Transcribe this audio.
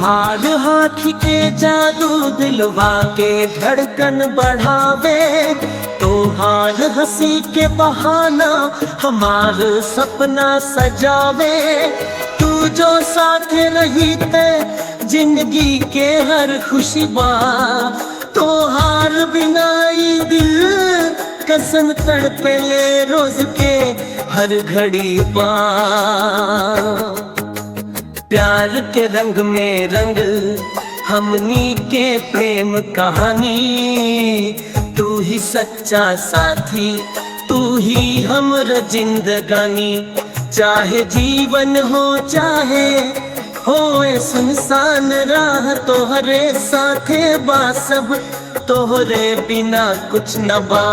तोहार हाथ के जादू दिलवा के धड़कन बढ़ावे, तोहार हंसी के बहाना हमार सपना सजावे। तू जो साथ रही ते जिंदगी के हर खुशी बा, तोहार बिना ई दिल कसम तड़पे रोज के हर घड़ी पा। प्यार के रंग में रंग हमनी के प्रेम कहानी, तू ही सच्चा साथी, तू ही हमर जिंदगानी। चाहे जीवन हो चाहे होए सुनसान राह, तोहरे साथे बा सब, तोहरे बिना कुछ न बा।